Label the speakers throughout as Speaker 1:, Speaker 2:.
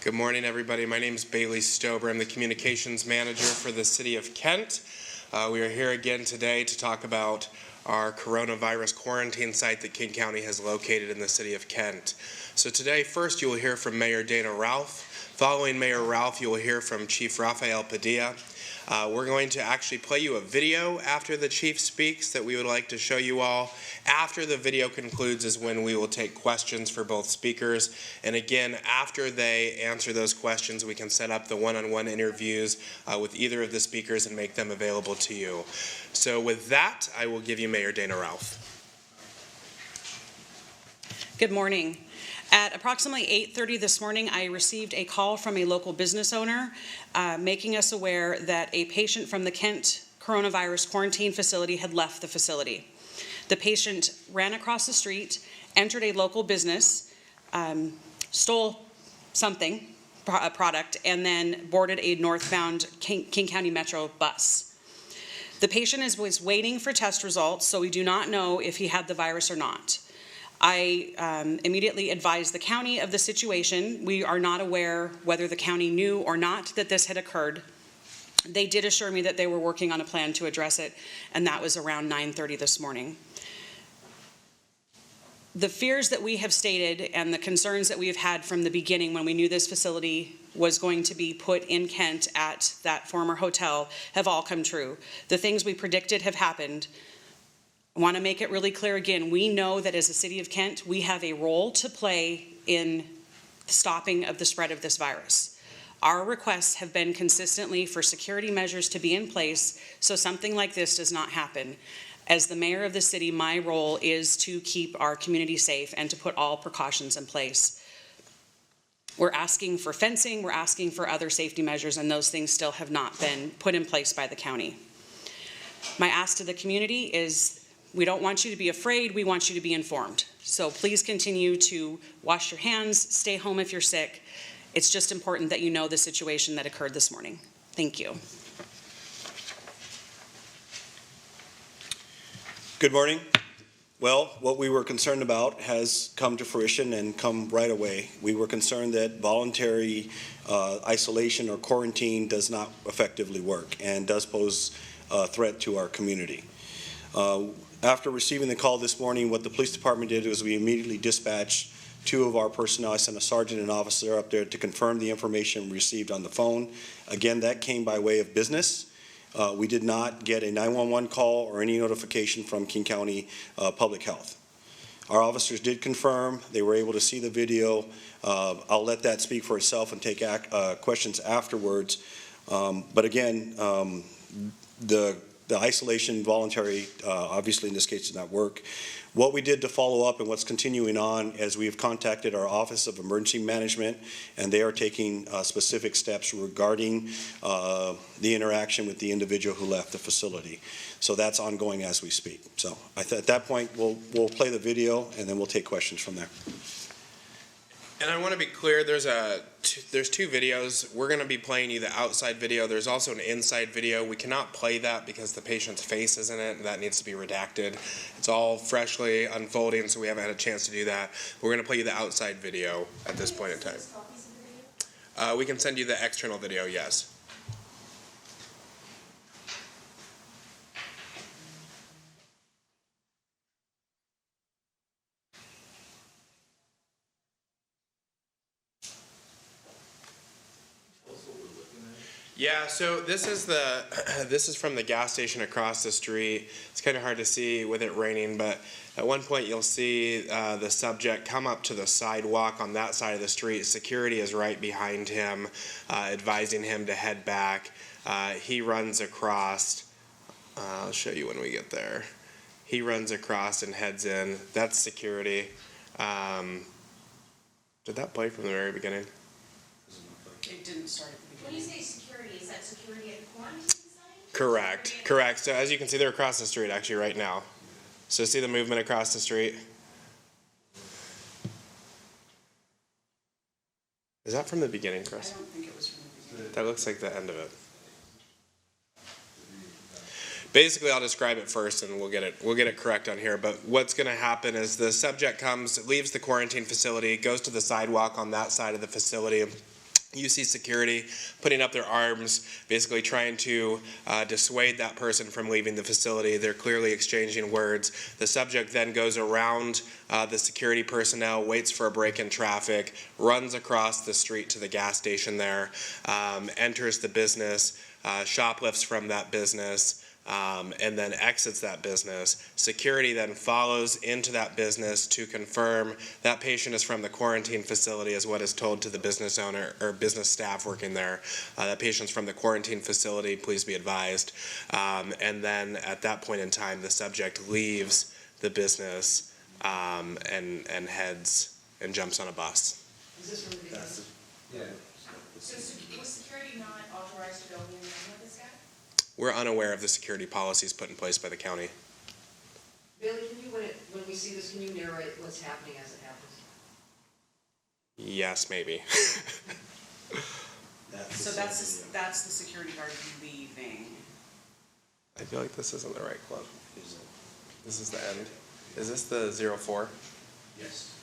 Speaker 1: Good morning, everybody. My name is Bailey Stober. I'm the Communications Manager for the City of Kent. We are here again today to talk about our coronavirus quarantine site that King County has located in the City of Kent. So today, first, you will hear from Mayor Dana Ralph. Following Mayor Ralph, you will hear from Chief Rafael Padilla. We're going to actually play you a video after the chief speaks that we would like to show you all. After the video concludes is when we will take questions for both speakers. And again, after they answer those questions, we can set up the one-on-one interviews with either of the speakers and make them available to you. So with that, I will give you Mayor Dana Ralph.
Speaker 2: Good morning. At approximately 8:30 this morning, I received a call from a local business owner making us aware that a patient from the Kent coronavirus quarantine facility had left the facility. The patient ran across the street, entered a local business, stole something, a product, and then boarded a northbound King County Metro bus. The patient was waiting for test results, so we do not know if he had the virus or not. I immediately advised the county of the situation. We are not aware whether the county knew or not that this had occurred. They did assure me that they were working on a plan to address it, and that was around 9:30 this morning. The fears that we have stated and the concerns that we have had from the beginning when we knew this facility was going to be put in Kent at that former hotel have all come true. The things we predicted have happened. I want to make it really clear again, we know that as a city of Kent, we have a role to play in stopping of the spread of this virus. Our requests have been consistently for security measures to be in place so something like this does not happen. As the mayor of the city, my role is to keep our community safe and to put all precautions in place. We're asking for fencing, we're asking for other safety measures, and those things still have not been put in place by the county. My ask to the community is, we don't want you to be afraid, we want you to be informed. So please continue to wash your hands, stay home if you're sick. It's just important that you know the situation that occurred this morning. Thank you.
Speaker 3: Good morning. Well, what we were concerned about has come to fruition and come right away. We were concerned that voluntary isolation or quarantine does not effectively work and does pose a threat to our community. After receiving the call this morning, what the police department did was we immediately dispatched two of our personnel. I sent a sergeant and officer up there to confirm the information received on the phone. Again, that came by way of business. We did not get a 911 call or any notification from King County Public Health. Our officers did confirm. They were able to see the video. I'll let that speak for itself and take questions afterwards. But again, the isolation voluntary, obviously in this case, did not work. What we did to follow up and what's continuing on as we have contacted our Office of Emergency Management, and they are taking specific steps regarding the interaction with the individual who left the facility. So that's ongoing as we speak. So at that point, we'll play the video and then we'll take questions from there.
Speaker 1: And I want to be clear, there's two videos. We're going to be playing you the outside video. There's also an inside video. We cannot play that because the patient's face is in it, and that needs to be redacted. It's all freshly unfolding, so we haven't had a chance to do that. We're going to play you the outside video at this point in time. We can send you the external video, yes. Yeah, so this is from the gas station across the street. It's kind of hard to see with it raining, but at one point you'll see the subject come up to the sidewalk on that side of the street. Security is right behind him, advising him to head back. He runs across. I'll show you when we get there. He runs across and heads in. That's security. Did that play from the very beginning?
Speaker 2: It didn't start at the beginning.
Speaker 4: When you say security, is that security at the quarantine site?
Speaker 1: Correct. So as you can see, they're across the street actually right now. So see the movement across the street? Is that from the beginning, Chris?
Speaker 2: I don't think it was from the beginning.
Speaker 1: That looks like the end of it. Basically, I'll describe it first and we'll get it correct on here. But what's going to happen is the subject leaves the quarantine facility, goes to the sidewalk on that side of the facility, You see security putting up their arms, basically trying to dissuade that person from leaving the facility. They're clearly exchanging words. The subject then goes around the security personnel, waits for a break in traffic, runs across the street to the gas station there, enters the business, shoplifts from that business, and then exits that business. Security then follows into that business to confirm that patient is from the quarantine facility, is what is told to the business owner or business staff working there. That patient's from the quarantine facility, please be advised. And then at that point in time, the subject leaves the business and heads and jumps on a bus.
Speaker 5: Is this from the beginning?
Speaker 6: Yeah.
Speaker 4: So was security not authorized to go in and with this guy?
Speaker 1: We're unaware of the security policies put in place by the county.
Speaker 5: Bailey, can you, when we see this, can you narrate what's happening as it happens?
Speaker 1: Yes, maybe.
Speaker 2: So that's the security guard leaving.
Speaker 1: I feel like this isn't the right club. This is the end. Is this the 04?
Speaker 6: Yes.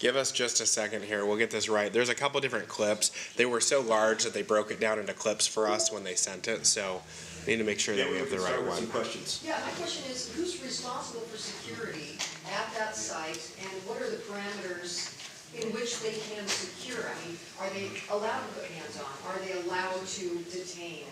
Speaker 1: Give us just a second here. We'll get this right. There's a couple different clips. They were so large that they broke it down into clips for us when they sent it. So we need to make sure that we have the right one.
Speaker 3: Some questions.
Speaker 5: Yeah, my question is, who's responsible for security at that site, and what are the parameters in which they can secure? I mean, are they allowed to put hands on? Are they allowed to detain?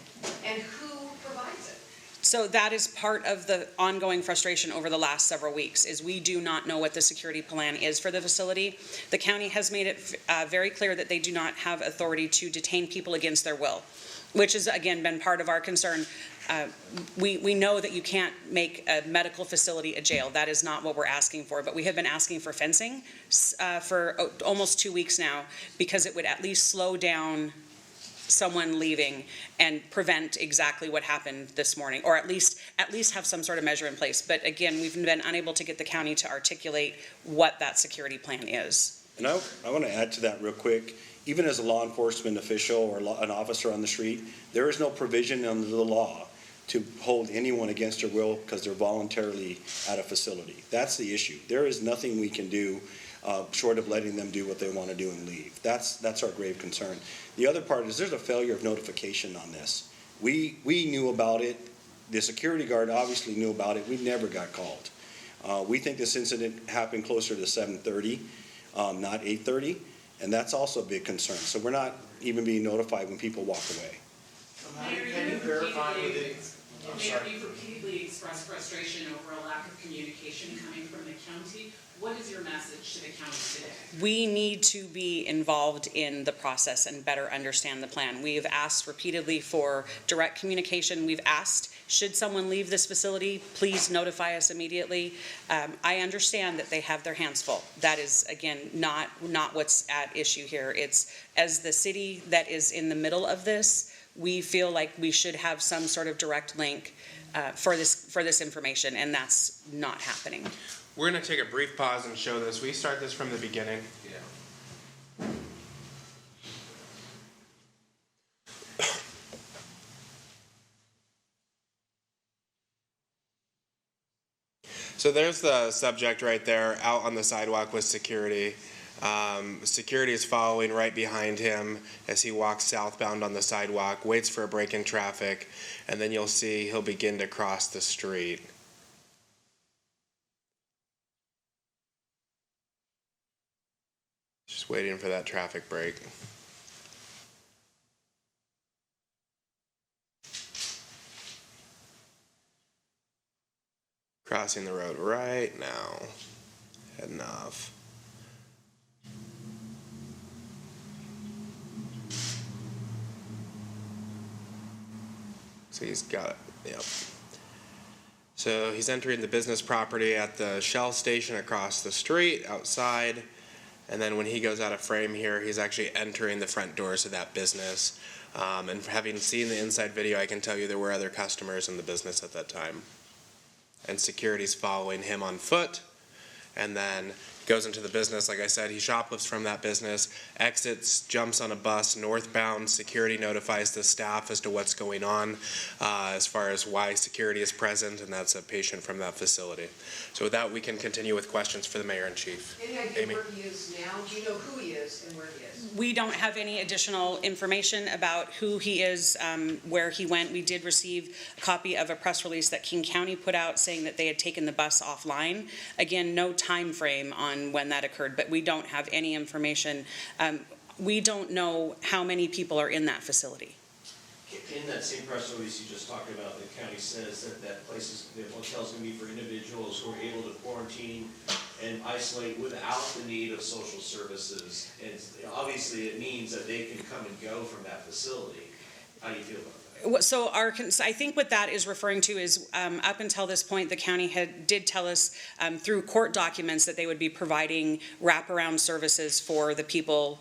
Speaker 5: And who provides it?
Speaker 2: So that is part of the ongoing frustration over the last several weeks, is we do not know what the security plan is for the facility. The county has made it very clear that they do not have authority to detain people against their will, which has, again, been part of our concern. We know that you can't make a medical facility a jail. That is not what we're asking for, but we have been asking for fencing for almost 2 weeks now, because it would at least slow down someone leaving and prevent exactly what happened this morning, or at least have some sort of measure in place. But again, we've been unable to get the county to articulate what that security plan is.
Speaker 3: And I want to add to that real quick. Even as a law enforcement official or an officer on the street, there is no provision under the law to hold anyone against their will because they're voluntarily at a facility. That's the issue. There is nothing we can do short of letting them do what they want to do and leave. That's our grave concern. The other part is there's a failure of notification on this. We knew about it. The security guard obviously knew about it. We never got called. We think this incident happened closer to 7:30, not 8:30, and that's also a big concern. So we're not even being notified when people walk away.
Speaker 6: Can you verify with it? I'm
Speaker 7: Mayor,
Speaker 6: sorry.
Speaker 7: you've repeatedly expressed frustration over a lack of communication coming from the county. What is your message to the county today?
Speaker 2: We need to be involved in the process and better understand the plan. We have asked repeatedly for direct communication. We've asked, should someone leave this facility, please notify us immediately. I understand that they have their hands full. That is, again, not what's at issue here. It's, as the city that is in the middle of this, we feel like we should have some sort of direct link for this information, and that's not happening.
Speaker 1: We're going to take a brief pause and show this. We start this from the beginning.
Speaker 6: Yeah.
Speaker 1: So there's the subject right there out on the sidewalk with security. Security is following right behind him as he walks southbound on the sidewalk, waits for a break in traffic, and then you'll see he'll begin to cross the street. Just waiting for that traffic break. Crossing the road right now. Heading off. So he's got it, yep. So he's entering the business property at the Shell station across the street outside. And then when he goes out of frame here, he's actually entering the front doors of that business. And having seen the inside video, I can tell you there were other customers in the business at that time. And security's following him on foot. And then goes into the business. Like I said, he shoplifts from that business, exits, jumps on a bus northbound. Security notifies the staff as to what's going on as far as why security is present, and that's a patient from that facility. So with that, we can continue with questions for the mayor and chief.
Speaker 5: Any idea
Speaker 1: Amy?
Speaker 5: where he is now? Do you know who he is and where he is?
Speaker 2: We don't have any additional information about who he is, where he went. We did receive a copy of a press release that King County put out saying that they had taken the bus offline. Again, no time frame on when that occurred, but we don't have any information. We don't know how many people are in that facility.
Speaker 8: In that same press release you just talked about, the county says that that place is, the hotel's gonna be for individuals who are able to quarantine and isolate without the need of social services. And obviously it means that they can come and go from that facility. How do you feel about that?
Speaker 2: So I think what that is referring to is, up until this point, the county did tell us through court documents that they would be providing wraparound services for the people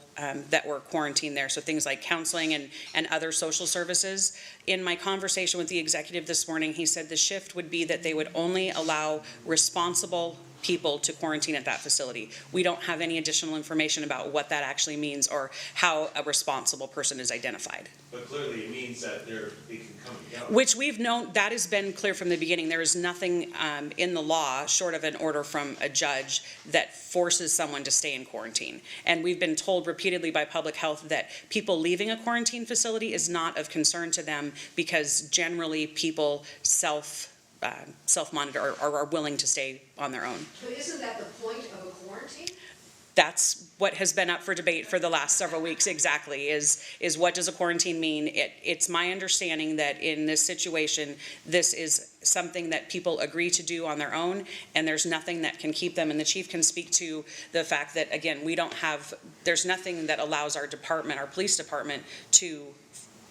Speaker 2: that were quarantined there. So things like counseling and other social services. In my conversation with the executive this morning, he said the shift would be that they would only allow responsible people to quarantine at that facility. We don't have any additional information about what that actually means or how a responsible person is identified.
Speaker 8: But clearly it means that they can come and go.
Speaker 2: Which we've known, that has been clear from the beginning. There is nothing in the law, short of an order from a judge, that forces someone to stay in quarantine. And we've been told repeatedly by public health that people leaving a quarantine facility is not of concern to them because generally people self-monitor or are willing to stay on their own.
Speaker 5: But isn't that the point of a quarantine?
Speaker 2: That's what has been up for debate for the last several weeks exactly, is what does a quarantine mean? It's my understanding that in this situation, this is something that people agree to do on their own, and there's nothing that can keep them. And the chief can speak to the fact that, again, there's nothing that allows our department, our police department, to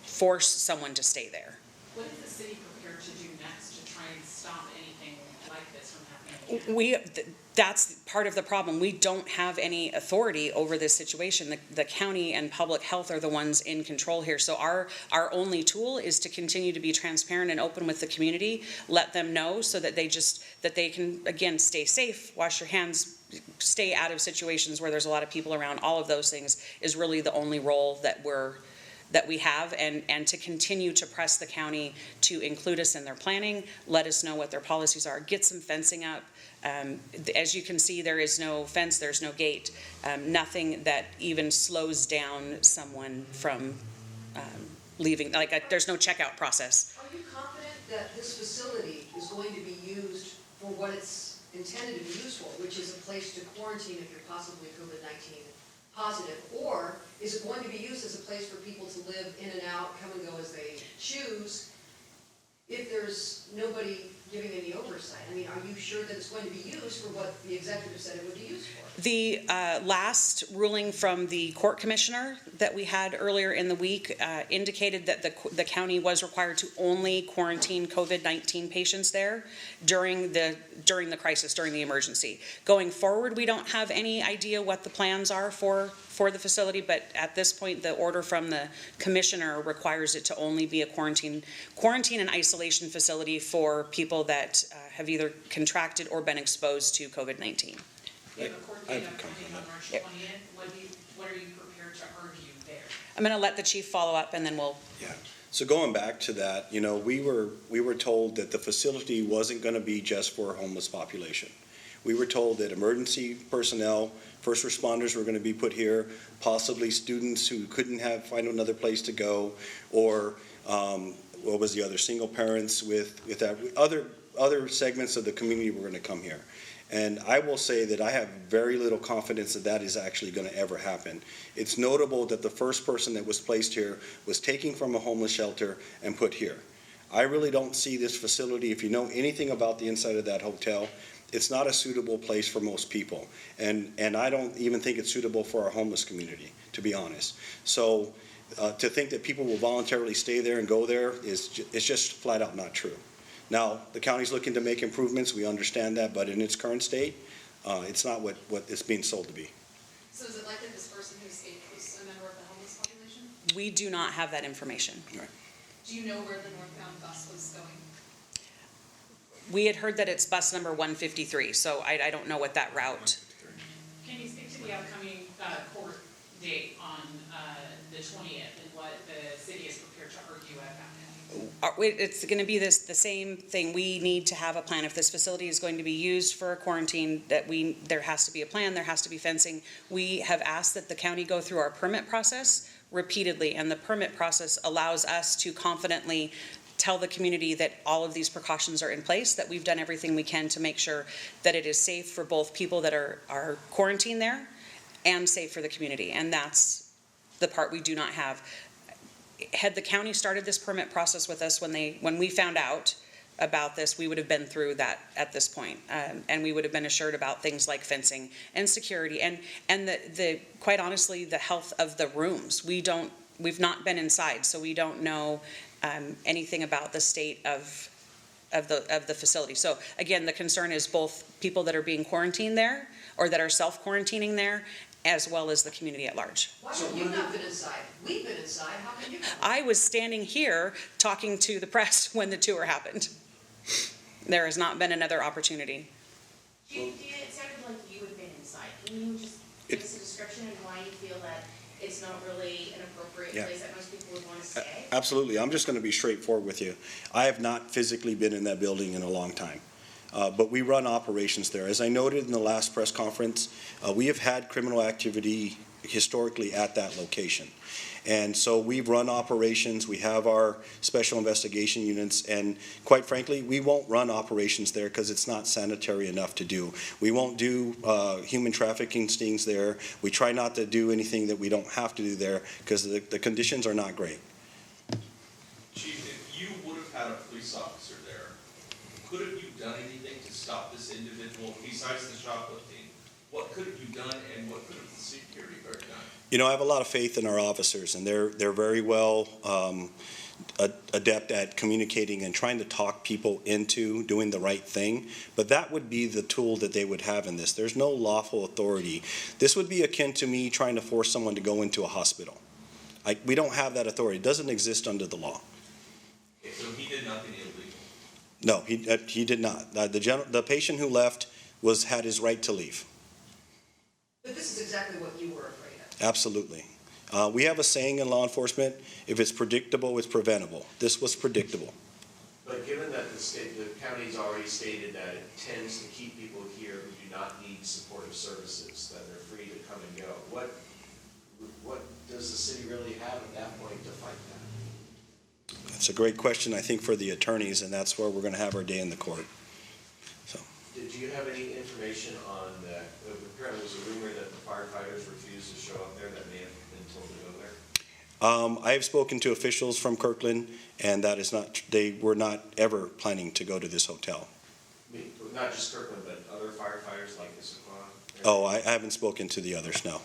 Speaker 2: force someone to stay there.
Speaker 7: What is the city prepared to do next to try and stop anything like this from happening again?
Speaker 2: That's part of the problem. We don't have any authority over this situation. The county and public health are the ones in control here. So our only tool is to continue to be transparent and open with the community, let them know so that they can, again, stay safe, wash your hands, stay out of situations where there's a lot of people around. All of those things is really the only role that we have, and to continue to press the county to include us in their planning, let us know what their policies are, get some fencing up. As you can see, there is no fence, there's no gate, nothing that even slows down someone from leaving, there's no checkout process.
Speaker 5: Are you confident that this facility is going to be used for what it's intended to be used for, which is a place to quarantine if you're possibly COVID-19 positive, or is it going to be used as a place for people to live in and out, come and go as they choose, if there's nobody giving any oversight? I mean, are you sure that it's going to be used for what the executive said it would be used for?
Speaker 2: The last ruling from the court commissioner that we had earlier in the week indicated that the county was required to only quarantine COVID-19 patients there during the crisis, during the emergency. Going forward, we don't have any idea what the plans are for the facility, but at this point, the order from the commissioner requires it to only be a quarantine and isolation facility for people that have either contracted or been exposed to COVID-19.
Speaker 7: You have a court date upcoming on March 20th. What are you prepared to argue there?
Speaker 2: I'm going to let the chief follow up, and then we'll.
Speaker 3: Yeah. So going back to that, we were told that the facility wasn't going to be just for a homeless population. We were told that emergency personnel, first responders were going to be put here, possibly students who couldn't find another place to go, or what was the other, single parents with that, other segments of the community were going to come here. And I will say that I have very little confidence that that is actually going to ever happen. It's notable that the first person that was placed here was taken from a homeless shelter and put here. I really don't see this facility, if you know anything about the inside of that hotel, it's not a suitable place for most people. And I don't even think it's suitable for our homeless community, to be honest. So to think that people will voluntarily stay there and go there is just flat out not true. Now, the county's looking to make improvements, we understand that, but in its current state, it's not what it's being sold to be.
Speaker 4: So is it likely this person who escaped was a member of the homeless population?
Speaker 2: We do not have that information.
Speaker 4: Do you know where the northbound bus was going?
Speaker 2: We had heard that it's bus number 153, so I don't know what that route.
Speaker 7: the upcoming court date on the 20th and what the city is prepared to argue at that point?
Speaker 2: It's going to be the same thing. We need to have a plan. If this facility is going to be used for a quarantine, there has to be a plan, there has to be fencing. We have asked that the county go through our permit process repeatedly, and the permit process allows us to confidently tell the community that all of these precautions are in place, that we've done everything we can to make sure that it is safe for both people that are quarantined there and safe for the community. And that's the part we do not have. Had the county started this permit process with us when we found out about this, we would have been through that at this point. And we would have been assured about things like fencing and security and the quite honestly, the health of the rooms. We've not been inside, so we don't know anything about the state of the facility. So again, the concern is both people that are being quarantined there or that are self-quarantining there, as well as the community at large.
Speaker 5: Why have you not been inside? We've been inside, how come you haven't?
Speaker 2: I was standing here talking to the press when the tour happened. There has not been another opportunity.
Speaker 4: It sounded like you had been inside. Can you just give us a description of why you feel that it's not really an appropriate
Speaker 3: Yeah.
Speaker 4: place that most people would want to stay?
Speaker 3: Absolutely. I'm just going to be straightforward with you. I have not physically been in that building in a long time. But we run operations there. As I noted in the last press conference, we have had criminal activity historically at that location. And so we've run operations, we have our special investigation units, and quite frankly, we won't run operations there because it's not sanitary enough to do. We won't do human trafficking stings there. We try not to do anything that we don't have to do there because the conditions are not great.
Speaker 9: Chief, if you would have had a police officer there, could have you done anything to stop this individual besides the shoplifting? What could have you done and what could have the security guard done?
Speaker 3: You know, I have a lot of faith in our officers, and they're very well adept at communicating and trying to talk people into doing the right thing. But that would be the tool that they would have in this. There's no lawful authority. This would be akin to me trying to force someone to go into a hospital. We don't have that authority. It doesn't exist under the law.
Speaker 9: Okay, so he did nothing illegal?
Speaker 3: No, he did not. The patient who left had his right to leave.
Speaker 5: But this is exactly what you were afraid of.
Speaker 3: Absolutely. We have a saying in law enforcement, if it's predictable, it's preventable. This was predictable.
Speaker 8: But given that the county's already stated that it tends to keep people here who do not need supportive services, that they're free to come and go, what does the city really have at that point to fight that?
Speaker 3: It's a great question, I think, for the attorneys, and that's where we're going to have our day in the court.
Speaker 8: Did you have any information on that? Apparently there was a rumor that the firefighters refused to show up there, that may have been told to go there?
Speaker 3: I have spoken to officials from Kirkland, and that is not, they were not ever planning to go to this hotel.
Speaker 8: I mean, not just Kirkland, but other firefighters like Issaquah?
Speaker 3: Oh, I haven't spoken to the others, no.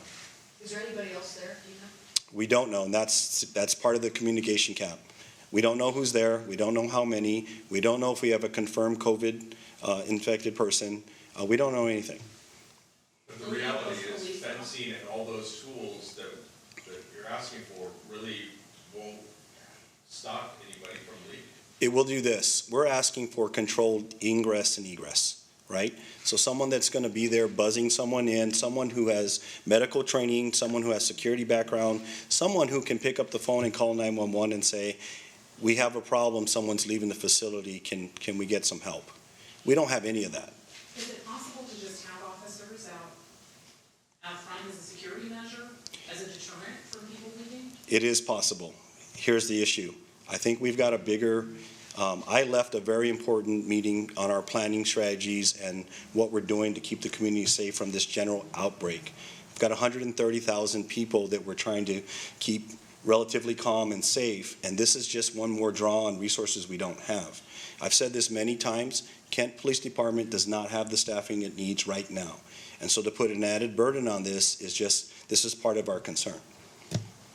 Speaker 5: Is there anybody else there, do you know?
Speaker 3: We don't know, and that's part of the communication cap. We don't know who's there, we don't know how many, we don't know if we have a confirmed COVID infected person, we don't know anything.
Speaker 9: But the reality is fencing and all those tools that you're asking for really won't stop anybody from leaving.
Speaker 3: It will do this. We're asking for controlled ingress and egress, right? So someone that's going to be there buzzing someone in, someone who has medical training, someone who has security background, someone who can pick up the phone and call 911 and say, we have a problem, someone's leaving the facility, can we get some help? We don't have any of that.
Speaker 7: Is it possible to just have officers out front as a security measure, as a deterrent from people leaving?
Speaker 3: It is possible. Here's the issue. I think we've got a bigger, I left a very important meeting on our planning strategies and what we're doing to keep the community safe from this general outbreak. We've got 130,000 people that we're trying to keep relatively calm and safe, and this is just one more draw on resources we don't have. I've said this many times, Kent Police Department does not have the staffing it needs right now. And so to put an added burden on this is part of our concern.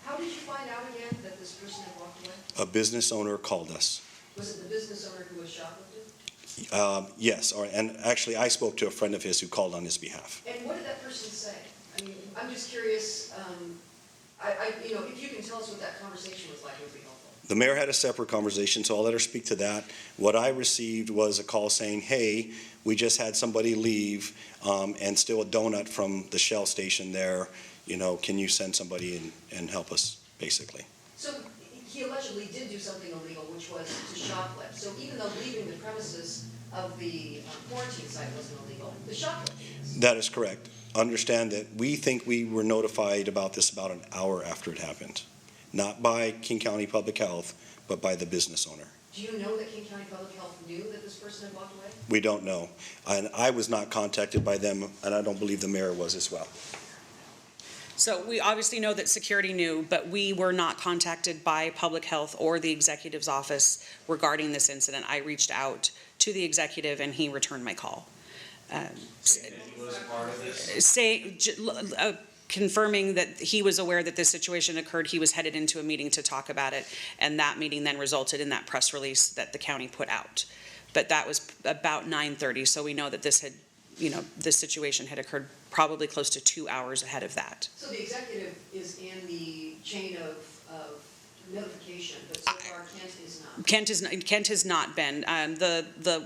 Speaker 5: How did you find out again that this person had walked away?
Speaker 3: A business owner called us.
Speaker 5: Was it the business owner who was shoplifted?
Speaker 3: Yes, and actually I spoke to a friend of his who called on his behalf.
Speaker 5: And what did that person say? I mean, I'm just curious, if you can tell us what that conversation was like, it would be helpful.
Speaker 3: The mayor had a separate conversation, so I'll let her speak to that. What I received was a call saying, hey, we just had somebody leave and steal a donut from the Shell station there. You know, can you send somebody and help us, basically?
Speaker 5: So he allegedly did do something illegal, which was to shoplift. So even though leaving the premises of the quarantine site wasn't illegal, the shoplifting is.
Speaker 3: That is correct. Understand that we think we were notified about this about an hour after it happened. Not by King County Public Health, but by the business owner.
Speaker 5: Do you know that King County Public Health knew that this person had walked away?
Speaker 3: We don't know. And I was not contacted by them, and I don't believe the mayor was as well.
Speaker 2: So we obviously know that security knew, but we were not contacted by Public Health or the executive's office regarding this incident. I reached out to the executive and he returned my call.
Speaker 8: And he was part of this?
Speaker 2: Confirming that he was aware that this situation occurred, he was headed into a meeting to talk about it, and that meeting then resulted in that press release that the county put out. But that was about 9:30, so we know that this had, this situation had occurred probably close to 2 hours ahead of that.
Speaker 5: So the executive is in the chain of notification, but so far Kent is not.
Speaker 2: Kent has not been.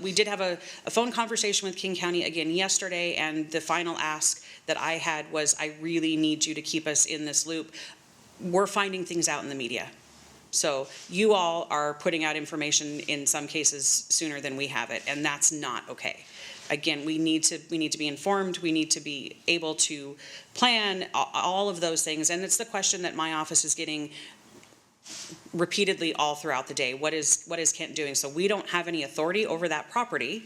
Speaker 2: We did have a phone conversation with King County again yesterday, and the final ask that I had was, I really need you to keep us in this loop. We're finding things out in the media. So you all are putting out information in some cases sooner than we have it, and that's not okay. Again, we need to be informed. We need to be able to plan all of those things. And it's the question that my office is getting repeatedly all throughout the day. What is Kent doing? So we don't have any authority over that property.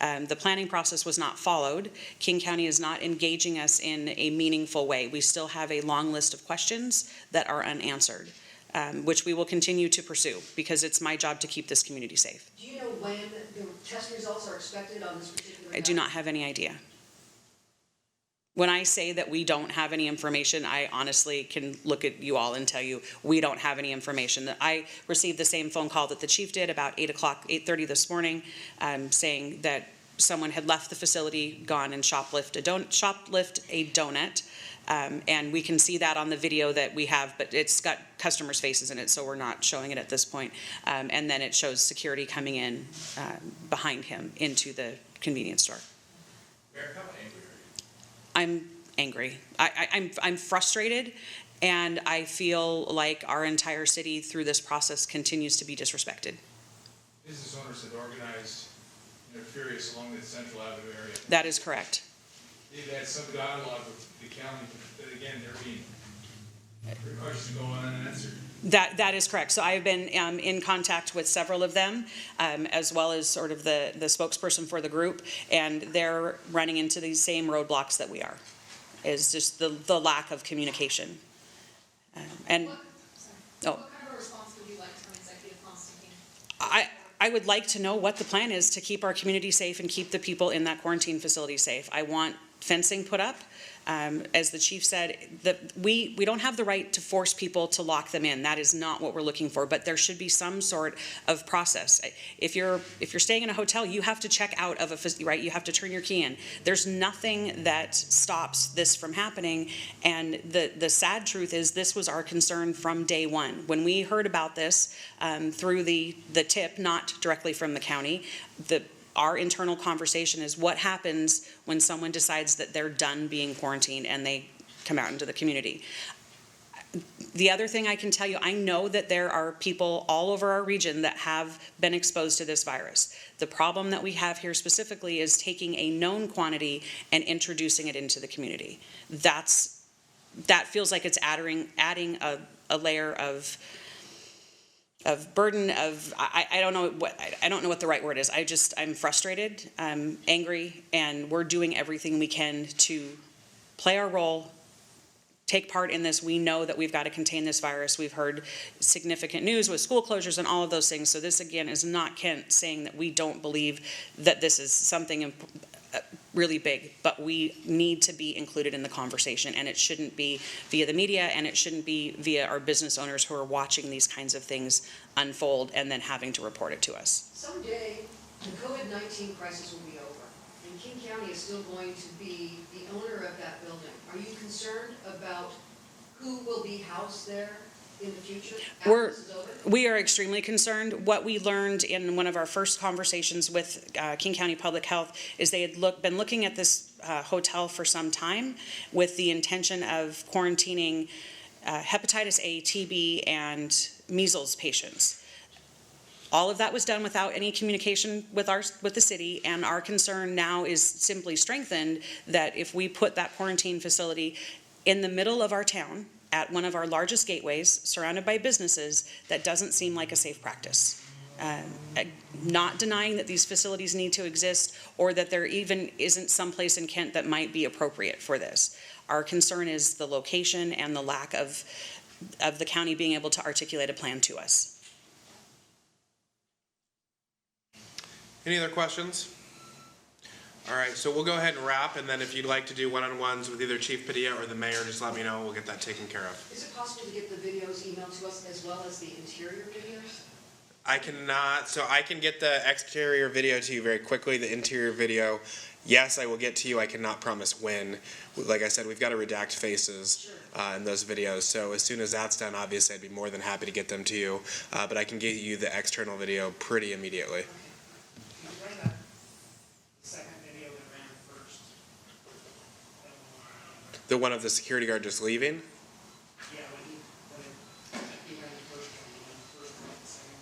Speaker 2: The planning process was not followed. King County is not engaging us in a meaningful way. We still have a long list of questions that are unanswered, which we will continue to pursue because it's my job to keep this community safe.
Speaker 5: Do you know when the test results are expected on this particular?
Speaker 2: I do not have any idea. When I say that we don't have any information, I honestly can look at you all and tell you we don't have any information. I received the same phone call that the chief did about 8:30 this morning, saying that someone had left the facility, gone and shoplift a donut. And we can see that on the video that we have, but it's got customers' faces in it, so we're not showing it at this point. And then it shows security coming in behind him into the convenience store.
Speaker 9: Mayor, how angry are you?
Speaker 2: I'm angry. I'm frustrated, and I feel like our entire city through this process continues to be disrespected.
Speaker 6: Business owners have organized interference along the Central Avenue area.
Speaker 2: That is correct.
Speaker 6: They've had some dialogue with the county, but again, they're being pretty much to go unanswered.
Speaker 2: That is correct. So I've been in contact with several of them, as well as sort of the spokesperson for the group, and they're running into these same roadblocks that we are. Is just the lack of communication.
Speaker 10: What kind of a response would you like from Executive Constantine?
Speaker 2: I would like to know what the plan is to keep our community safe and keep the people in that quarantine facility safe. I want fencing put up. As the chief said, we don't have the right to force people to lock them in. That is not what we're looking for, but there should be some sort of process. If you're staying in a hotel, you have to check out of a facility, right? You have to turn your key in. There's nothing that stops this from happening, and the sad truth is this was our concern from day one. When we heard about this through the tip, not directly from the county, our internal conversation is what happens when someone decides that they're done being quarantined and they come out into the community. The other thing I can tell you, I know that there are people all over our region that have been exposed to this virus. The problem that we have here specifically is taking a known quantity and introducing it into the community. That feels like it's adding a layer of burden of, I don't know what the right word is. I'm frustrated, I'm angry, and we're doing everything we can to play our role, take part in this. We know that we've got to contain this virus. We've heard significant news with school closures and all of those things. So this again is not Kent saying that we don't believe that this is something really big, but we need to be included in the conversation, and it shouldn't be via the media, and it shouldn't be via our business owners who are watching these kinds of things unfold and then having to report it to us.
Speaker 5: Someday, the COVID-19 crisis will be over, and King County is still going to be the owner of that building. Are you concerned about who will be housed there? in the future,
Speaker 2: We're-
Speaker 5: after this is over?
Speaker 2: We are extremely concerned. What we learned in one of our first conversations with King County Public Health is they had been looking at this hotel for some time with the intention of quarantining hepatitis A, TB, and measles patients. All of that was done without any communication with the city, and our concern now is simply strengthened that if we put that quarantine facility in the middle of our town, at one of our largest gateways, surrounded by businesses, that doesn't seem like a safe practice. Not denying that these facilities need to exist or that there even isn't some place in Kent that might be appropriate for this. Our concern is the location and the lack of the county being able to articulate a plan to us.
Speaker 1: Any other questions? All right, so we'll go ahead and wrap, and then if you'd like to do one-on-ones with either Chief Padilla or the mayor, just let me know, we'll get that taken care of.
Speaker 5: Is it possible to get the videos emailed to us as well as the interior videos?
Speaker 1: I cannot, so I can get the exterior video to you very quickly, the interior video, yes, I will get to you, I cannot promise when. Like I said, we've got to redact faces in those videos, so as soon as that's done, obviously I'd be more than happy to get them to you, but I can get you the external video pretty immediately. The one of the security guard just leaving?
Speaker 6: Yeah, when he ran the first one, the second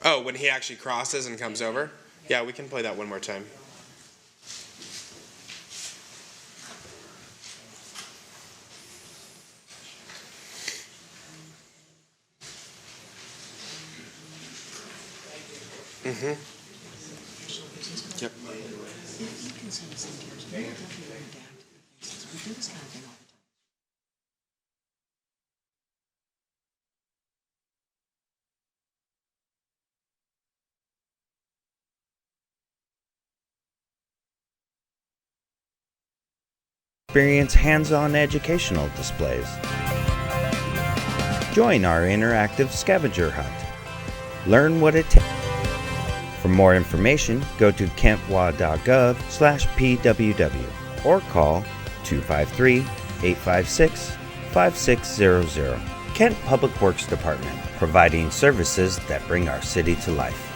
Speaker 6: one.
Speaker 1: Oh, when he actually crosses and comes over? Yeah, we can play that one more time. Mm-hmm. Yep.
Speaker 11: Experience hands-on educational displays. Join our interactive scavenger hunt. Learn what it takes. For more information, go to kentwa.gov/pww or call 253-856-5600. Kent Public Works Department, providing services that bring our city to life.